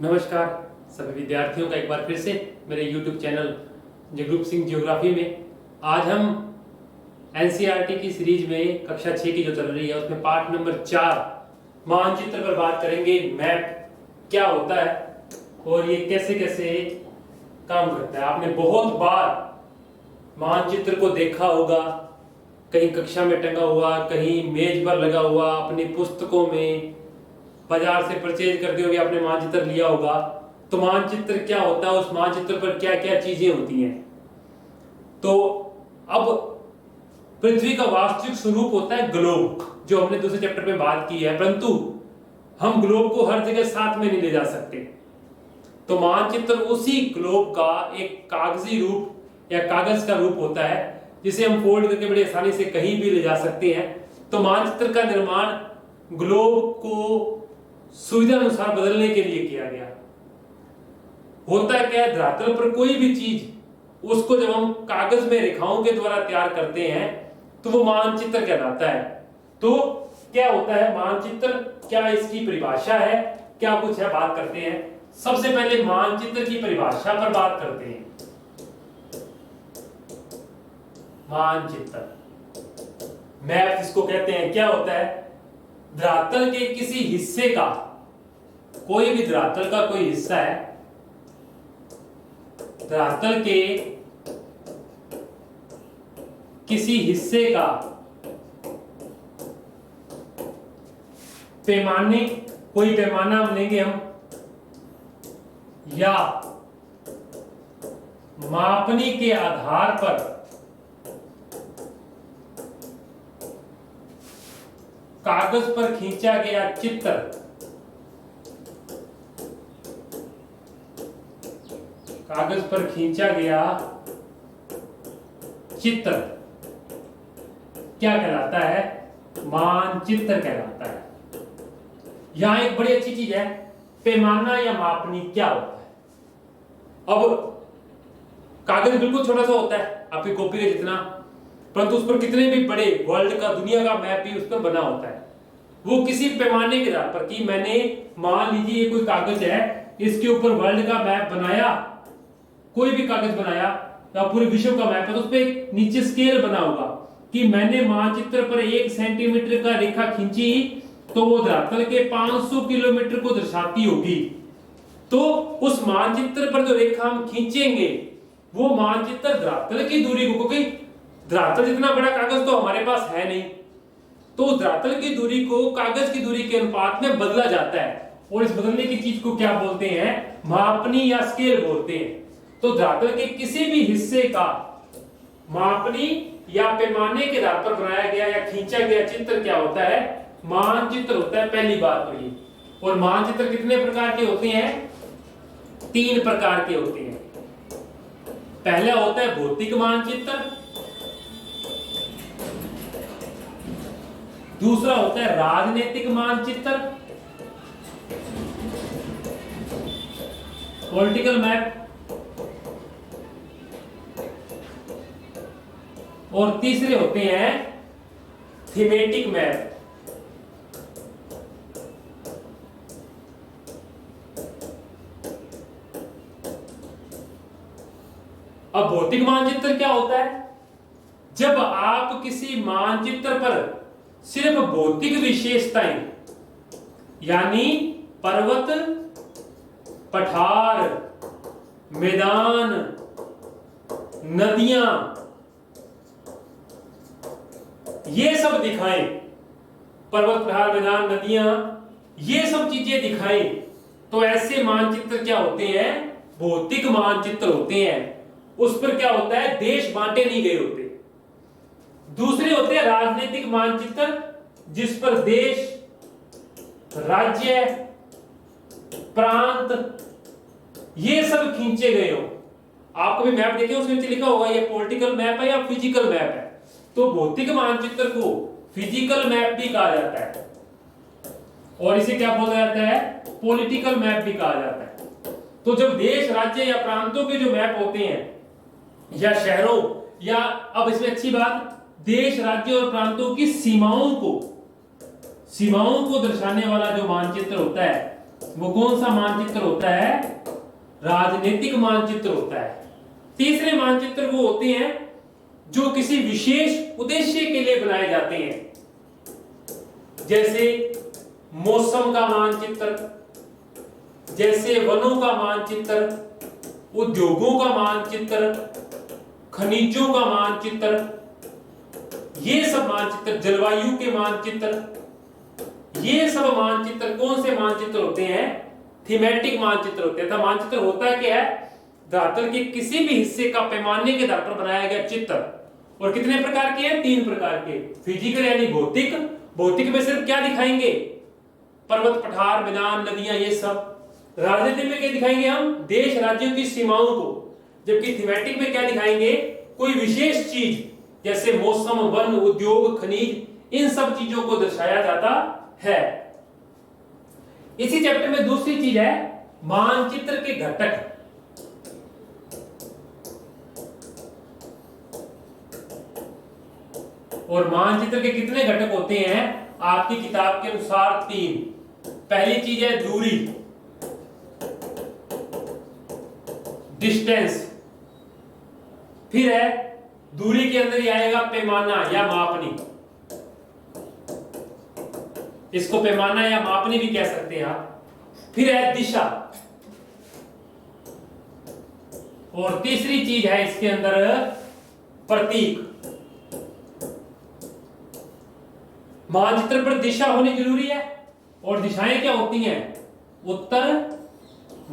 नमस्कार सभी विद्यार्थियों का एक बार फिर से मेरे YouTube channel Jagroop Singh geography में। आज हम एनसीईआरटी की सीरीज में कक्षा 6 की जो चल रही है उसमें पाठ नंबर 4 मानचित्र पर बात करेंगे। मैप क्या होता है और ये कैसे कैसे काम करता है। आपने बहुत बार मानचित्र को देखा होगा, कहीं कक्षा में टंगा हुआ, कहीं मेज पर लगा हुआ, अपनी पुस्तकों में, बाजार से परचेज करते हुए आपने मानचित्र लिया होगा। तो मानचित्र क्या होता है, उस मानचित्र पर क्या क्या चीजें होती हैं। तो अब पृथ्वी का वास्तविक स्वरूप होता है ग्लोब, जो हमने दूसरे चैप्टर में बात की है, परंतु हम ग्लोब को हर जगह साथ में नहीं ले जा सकते। तो मानचित्र उसी ग्लोब का एक कागजी रूप या कागज का रूप होता है, जिसे हम फोल्ड करके बड़ी आसानी से कहीं भी ले जा सकते हैं। तो मानचित्र का निर्माण ग्लोब को सुविधा अनुसार बदलने के लिए किया गया। होता क्या है, धरातल पर कोई भी चीज उसको जब हम कागज में रेखाओं के द्वारा तैयार करते हैं तो वो मानचित्र कहलाता है। तो क्या होता है मानचित्र, क्या इसकी परिभाषा है, क्या कुछ है, बात करते हैं। सबसे पहले मानचित्र की परिभाषा पर बात करते हैं। मानचित्र, मैप जिसको कहते हैं, क्या होता है, धरातल के किसी हिस्से का, कोई भी धरातल का कोई हिस्सा है, धरातल के किसी हिस्से का पैमाने, कोई पैमाना लेंगे हम, या मापनी के आधार पर कागज पर खींचा गया चित्र, कागज पर खींचा गया चित्र क्या कहलाता है, मानचित्र कहलाता है। यहां एक बड़ी अच्छी चीज है, पैमाना या मापनी क्या होता है। अब कागज बिल्कुल छोटा सा होता है, आपकी कॉपी का जितना, परंतु उस पर कितने भी बड़े वर्ल्ड का, दुनिया का मैप भी उस पर बना होता है। वो किसी पैमाने के आधार पर, कि मैंने मान लीजिए ये कोई कागज है, इसके ऊपर वर्ल्ड का मैप बनाया, कोई भी कागज बनाया या पूरे विश्व का मैप है, तो उस पर नीचे स्केल बना होगा कि मैंने मानचित्र पर 1 सेंटीमीटर का रेखा खींची तो वो धरातल के 500 किलोमीटर को दर्शाती होगी। तो उस मानचित्र पर जो रेखा हम खींचेंगे वो मानचित्र धरातल की दूरी को, क्योंकि धरातल जितना बड़ा कागज तो हमारे पास है नहीं, तो धरातल की दूरी को कागज की दूरी के अनुपात में बदला जाता है, और इस बदलने की चीज को क्या बोलते हैं, मापनी या स्केल बोलते हैं। तो धरातल के किसी भी हिस्से का मापनी या पैमाने के आधार पर बनाया गया या खींचा गया चित्र क्या होता है, मानचित्र होता है। पहली बात तो ये। और मानचित्र कितने प्रकार के होते हैं, 3 प्रकार के होते हैं। पहला होता है भौतिक मानचित्र, दूसरा होता है राजनीतिक मानचित्र, पॉलिटिकल मैप, और तीसरे होते हैं थीमेटिक मैप। अब भौतिक मानचित्र क्या होता है, जब आप किसी मानचित्र पर सिर्फ भौतिक विशेषताएं, यानी पर्वत, पठार, मैदान, नदियां, ये सब दिखाएं, पर्वत, पठार, मैदान, नदियां, ये सब चीजें दिखाएं, तो ऐसे मानचित्र क्या होते हैं, भौतिक मानचित्र होते हैं। उस पर क्या होता है, देश बांटे नहीं गए होते। दूसरे होते हैं राजनीतिक मानचित्र, जिस पर देश, राज्य, प्रांत, ये सब खींचे गए हो। आप कभी मैप देखे, उसमें नीचे लिखा होगा ये पॉलिटिकल मैप है या फिजिकल मैप है। तो भौतिक मानचित्र को फिजिकल मैप भी कहा जाता है, और इसे क्या बोला जाता है, पॉलिटिकल मैप भी कहा जाता है। तो जब देश, राज्य या प्रांतों के जो मैप होते हैं, या शहरों, या अब इसमें अच्छी बात, देश, राज्य और प्रांतों की सीमाओं को दर्शाने वाला जो मानचित्र होता है वो कौन सा मानचित्र होता है? राजनीतिक मानचित्र होता है। तीसरे मानचित्र वो होते हैं जो किसी विशेष उद्देश्य के लिए बनाए जाते हैं, जैसे मौसम का मानचित्र, जैसे वनों का मानचित्र, उद्योगों का मानचित्र, खनिजों का मानचित्र, ये सब मानचित्र, जलवायु के मानचित्र, ये सब मानचित्र कौन से मानचित्र होते हैं? थीमेटिक मानचित्र होते हैं। मानचित्र होता क्या है? धरातल के किसी भी हिस्से का पैमाने के आधार पर बनाया गया चित्र। और कितने प्रकार के हैं? 3 प्रकार के। फिजिकल यानी भौतिक, भौतिक में सिर्फ क्या दिखाएंगे? पर्वत, पठार, मैदान, नदियां, ये सब। राजनीति में क्या दिखाएंगे हम? देश राज्यों की सीमाओं को। जबकि थीमेटिक में क्या दिखाएंगे? कोई विशेष चीज, जैसे मौसम, वन, उद्योग, खनिज, इन सब चीजों को दर्शाया जाता है। इसी चैप्टर में दूसरी चीज है मानचित्र के घटक। और मानचित्र के कितने घटक होते हैं? आपकी किताब के अनुसार 3। पहली चीज है दूरी, डिस्टेंस। फिर है दूरी के अंदर ही आएगा पैमाना या मापनी। इसको पैमाना या मापनी भी कह सकते हैं आप। फिर है दिशा। और तीसरी चीज है इसके अंदर प्रतीक। मानचित्र पर दिशा होनी जरूरी है। और दिशाएं क्या होती हैं? उत्तर,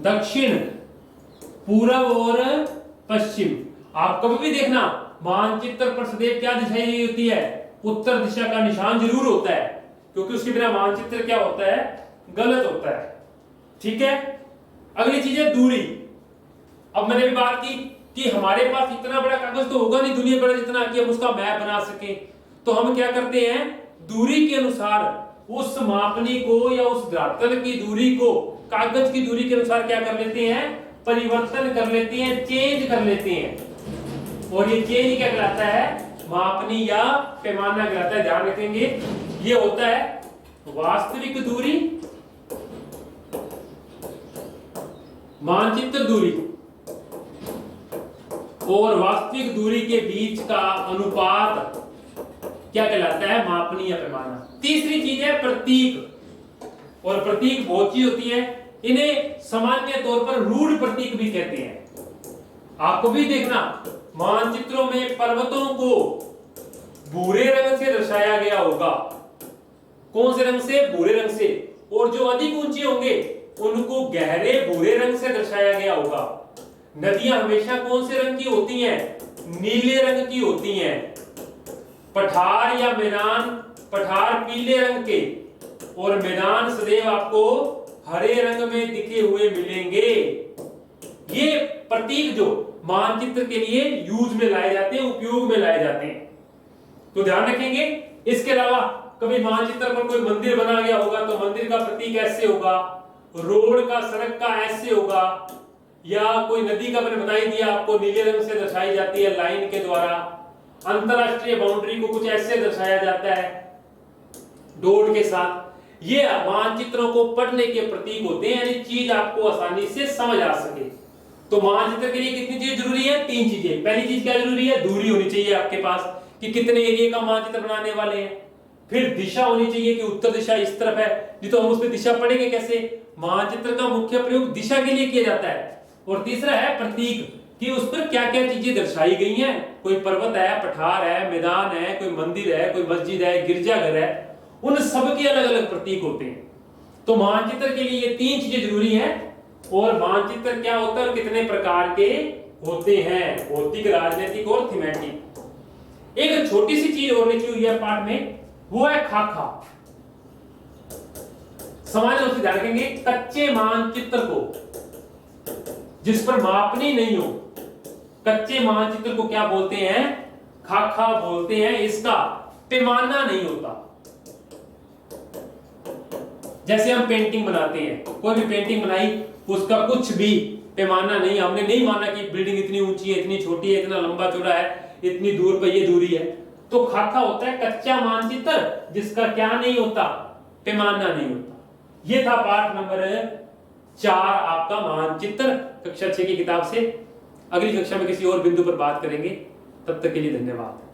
दक्षिण, पूर्व और पश्चिम। आप कभी भी देखना मानचित्र पर सदैव क्या दिशाएं होती है? उत्तर दिशा का निशान जरूर होता है, क्योंकि उसके बिना मानचित्र क्या होता है? गलत होता है। ठीक है। अगली चीज है दूरी। अब मैंने भी बात की कि हमारे पास इतना बड़ा कागज तो होगा नहीं दुनिया भर जितना कि हम उसका मैप बना सके। तो हम क्या करते हैं? दूरी के अनुसार उस मापनी को या उस धरातल की दूरी को कागज की दूरी के अनुसार क्या कर लेते हैं? परिवर्तन कर लेते हैं, चेंज कर लेते हैं। और ये चेंज क्या कहलाता है? मापनी या पैमाना कहलाता है। ध्यान रखेंगे, ये होता है वास्तविक दूरी, मानचित्र दूरी, और वास्तविक दूरी के बीच का अनुपात क्या कहलाता है? मापनी या पैमाना। तीसरी चीज है प्रतीक। और प्रतीक बहुत चीज होती है। इन्हें सामान्य तौर पर रूढ़ प्रतीक भी कहते हैं। आपको भी देखना मानचित्रों में पर्वतों को भूरे रंग से दर्शाया गया होगा। कौन से रंग से? भूरे रंग से। और जो अधिक ऊंचे होंगे उनको गहरे भूरे रंग से दर्शाया गया होगा। नदियां हमेशा कौन से रंग की होती हैं? नीले रंग की होती हैं। पठार या मैदान, पठार पीले रंग के और मैदान सदैव आपको हरे रंग में दिखे हुए मिलेंगे। ये प्रतीक जो मानचित्र के लिए यूज में लाए जाते हैं, उपयोग में लाए जाते हैं, तो ध्यान रखेंगे। इसके अलावा कभी मानचित्र पर कोई मंदिर बना गया होगा तो मंदिर का प्रतीक ऐसे होगा, रोड का, सड़क का ऐसे होगा, या कोई नदी का मैंने बता ही दिया आपको, नीले रंग से दर्शाई जाती है लाइन के द्वारा। अंतरराष्ट्रीय बाउंड्री को कुछ ऐसे दर्शाया जाता है डॉट के साथ। ये मानचित्रों को पढ़ने के प्रतीक होते हैं, यानी चीज आपको आसानी से समझ आ सके। तो मानचित्र के लिए कितनी चीजें जरूरी है? 3 चीजें। पहली चीज क्या जरूरी है? दूरी होनी चाहिए आपके पास कि कितने एरिया का मानचित्र बनाने वाले हैं। फिर दिशा होनी चाहिए कि उत्तर दिशा इस तरफ है, नहीं तो हम उस पर दिशा पढ़ेंगे कैसे? मानचित्र का मुख्य प्रयोग दिशा के लिए किया जाता है। और तीसरा है प्रतीक, कि उस पर क्या क्या चीजें दर्शाई गई हैं। कोई पर्वत है, पठार है, मैदान है, कोई मंदिर है, कोई मस्जिद है, गिरजाघर है, उन सब के अलग अलग प्रतीक होते हैं। तो मानचित्र के लिए ये 3 चीजें जरूरी हैं। और मानचित्र क्या होता है और कितने प्रकार के होते हैं? भौतिक, राजनीतिक और थीमेटिक। एक छोटी सी चीज और लिखी हुई है पाठ में, वो है खाका। सामान्य रूप से ध्यान रखेंगे, कच्चे मानचित्र को जिस पर मापनी नहीं हो, कच्चे मानचित्र को क्या बोलते हैं? खाका बोलते हैं। इसका पैमाना नहीं होता। जैसे हम पेंटिंग बनाते हैं, कोई भी पेंटिंग बनाई, उसका कुछ भी पैमाना नहीं, हमने नहीं माना कि बिल्डिंग इतनी ऊंची है, इतनी छोटी है, इतना लंबा चौड़ा है, इतनी दूर पर ये दूरी है। तो खाका होता है कच्चा मानचित्र जिसका क्या नहीं होता? पैमाना नहीं होता। ये था पाठ नंबर 4 आपका मानचित्र कक्षा 6 की किताब से। अगली कक्षा में किसी और बिंदु पर बात करेंगे। तब तक के लिए धन्यवाद।